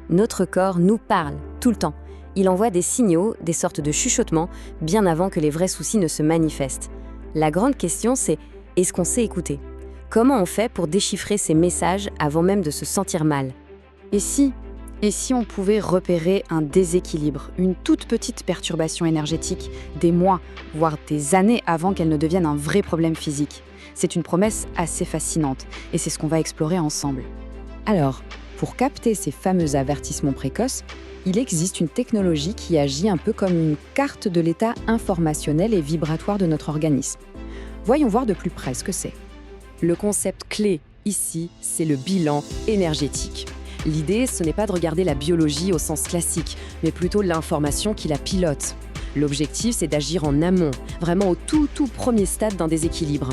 Notre corps nous parle, tout le temps. Il envoie des signaux, des sortes de chuchotements, bien avant que les vrais soucis ne se manifestent. La grande question, c'est est-ce qu'on sait écouter? Comment on fait pour déchiffrer ces messages avant même de se sentir mal? Et si on pouvait repérer un déséquilibre, une toute petite perturbation énergétique, des mois, voire des années avant qu'elle ne devienne un vrai problème physique? C'est une promesse assez fascinante, et c'est ce qu'on va explorer ensemble. Alors, pour capter ces fameux avertissements précoces, il existe une technologie qui agit un peu comme une carte de l'état informationnel et vibratoire de notre organisme. Voyons voir de plus près ce que c'est. Le concept clé, ici, c'est le bilan énergétique. L'idée, ce n'est pas de regarder la biologie au sens classique, mais plutôt l'information qui la pilote. L'objectif, c'est d'agir en amont, vraiment au tout premier stade d'un déséquilibre.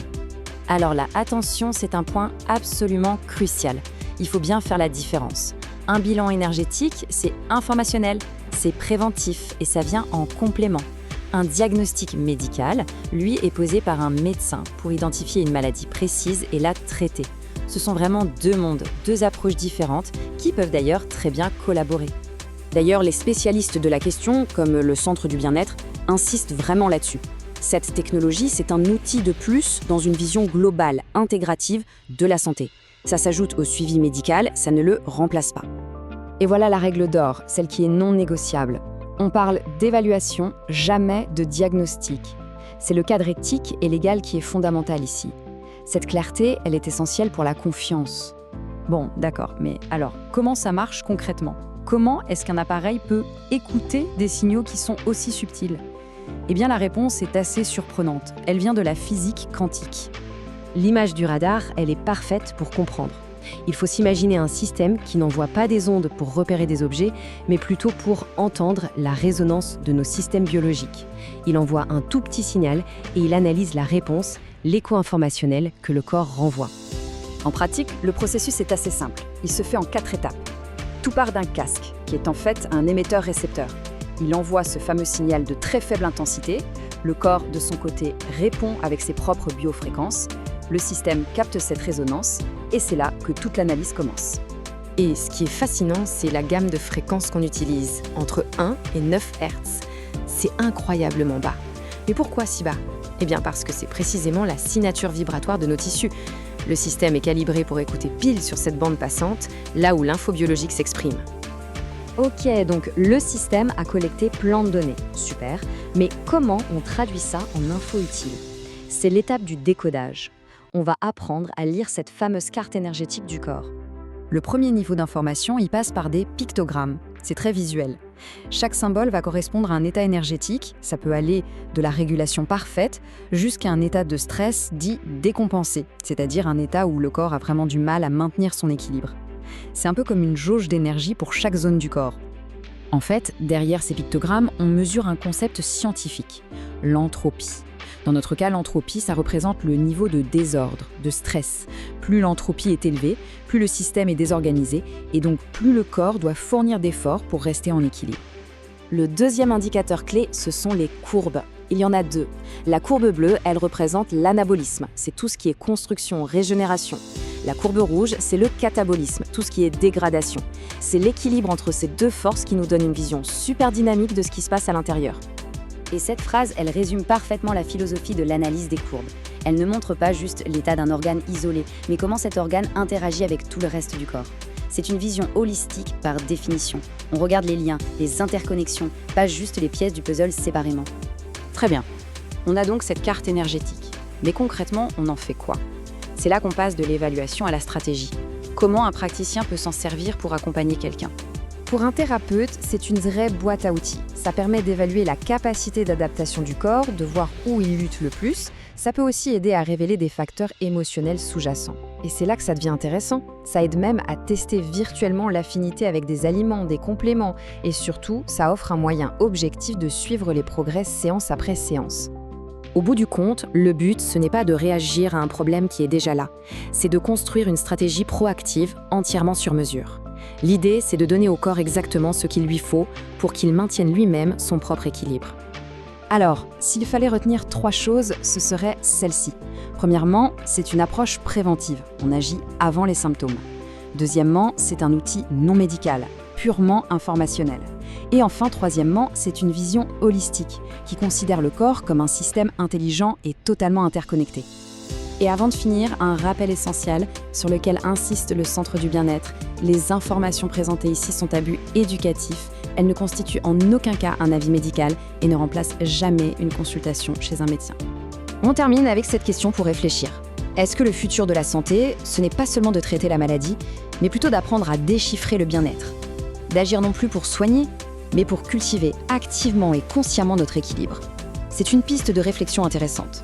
Alors là, attention, c'est un point absolument crucial. Il faut bien faire la différence. Un bilan énergétique, c'est informationnel, c'est préventif et ça vient en complément. Un diagnostic médical, lui, est posé par un médecin pour identifier une maladie précise et la traiter. Ce sont vraiment deux mondes, deux approches différentes qui peuvent d'ailleurs très bien collaborer. D'ailleurs, les spécialistes de la question, comme le Centre du bien-être, insistent vraiment là-dessus. Cette technologie, c'est un outil de plus dans une vision globale, intégrative de la santé. Ça s'ajoute au suivi médical, ça ne le remplace pas. Et voilà la règle d'or, celle qui est non négociable. On parle d'évaluation, jamais de diagnostic. C'est le cadre éthique et légal qui est fondamental ici. Cette clarté, elle est essentielle pour la confiance. Bon, d'accord, mais alors, comment ça marche concrètement? Comment est-ce qu'un appareil peut écouter des signaux qui sont aussi subtils? Eh bien, la réponse est assez surprenante. Elle vient de la physique quantique. L'image du radar, elle est parfaite pour comprendre. Il faut s'imaginer un système qui n'envoie pas des ondes pour repérer des objets, mais plutôt pour entendre la résonance de nos systèmes biologiques. Il envoie un tout petit signal et il analyse la réponse, l'écho informationnel que le corps renvoie. En pratique, le processus est assez simple. Il se fait en 4 étapes. Tout part d'un casque, qui est en fait un émetteur-récepteur. Il envoie ce fameux signal de très faible intensité. Le corps, de son côté, répond avec ses propres biofréquences. Le système capte cette résonance et c'est là que toute l'analyse commence. Et ce qui est fascinant, c'est la gamme de fréquences qu'on utilise, entre 1 et 9 Hz. C'est incroyablement bas. Mais pourquoi si bas? Eh bien parce que c'est précisément la signature vibratoire de nos tissus. Le système est calibré pour écouter pile sur cette bande passante, là où l'info biologique s'exprime. Ok, donc le système a collecté plein de données. Super. Mais comment on traduit ça en info utile? C'est l'étape du décodage. On va apprendre à lire cette fameuse carte énergétique du corps. Le premier niveau d'information, il passe par des pictogrammes. C'est très visuel. Chaque symbole va correspondre à un état énergétique. Ça peut aller de la régulation parfaite jusqu'à un état de stress dit décompensé, c'est-à-dire un état où le corps a vraiment du mal à maintenir son équilibre. C'est un peu comme une jauge d'énergie pour chaque zone du corps. En fait, derrière ces pictogrammes, on mesure un concept scientifique, l'entropie. Dans notre cas, l'entropie, ça représente le niveau de désordre, de stress. Plus l'entropie est élevée, plus le système est désorganisé, et donc plus le corps doit fournir d'efforts pour rester en équilibre. Le deuxième indicateur clé, ce sont les courbes. Il y en a 2. La courbe bleue, elle représente l'anabolisme, c'est tout ce qui est construction, régénération. La courbe rouge, c'est le catabolisme, tout ce qui est dégradation. C'est l'équilibre entre ces deux forces qui nous donne une vision super dynamique de ce qui se passe à l'intérieur. Et cette phrase, elle résume parfaitement la philosophie de l'analyse des courbes. Elle ne montre pas juste l'état d'un organe isolé, mais comment cet organe interagit avec tout le reste du corps. C'est une vision holistique par définition. On regarde les liens, les interconnexions, pas juste les pièces du puzzle séparément. Très bien. On a donc cette carte énergétique. Mais concrètement, on en fait quoi? C'est là qu'on passe de l'évaluation à la stratégie. Comment un praticien peut s'en servir pour accompagner quelqu'un? Pour un thérapeute, c'est une vraie boîte à outils. Ça permet d'évaluer la capacité d'adaptation du corps, de voir où il lutte le plus. Ça peut aussi aider à révéler des facteurs émotionnels sous-jacents. Et c'est là que ça devient intéressant. Ça aide même à tester virtuellement l'affinité avec des aliments, des compléments. Et surtout, ça offre un moyen objectif de suivre les progrès séance après séance. Au bout du compte, le but, ce n'est pas de réagir à un problème qui est déjà là. C'est de construire une stratégie proactive, entièrement sur mesure. L'idée, c'est de donner au corps exactement ce qu'il lui faut pour qu'il maintienne lui-même son propre équilibre. Alors, s'il fallait retenir 3 choses, ce serait celle-ci. Premièrement, c'est une approche préventive. On agit avant les symptômes. Deuxièmement, c'est un outil non médical, purement informationnelle. Et enfin, troisièmement, c'est une vision holistique, qui considère le corps comme un système intelligent et totalement interconnecté. Et avant de finir, un rappel essentiel sur lequel insiste le Centre du bien-être. Les informations présentées ici sont à but éducatif. Elles ne constituent en aucun cas un avis médical et ne remplacent jamais une consultation chez un médecin. On termine avec cette question pour réfléchir. Est-ce que le futur de la santé, ce n'est pas seulement de traiter la maladie, mais plutôt d'apprendre à déchiffrer le bien-être? D'agir non plus pour soigner, mais pour cultiver activement et consciemment notre équilibre. C'est une piste de réflexion intéressante.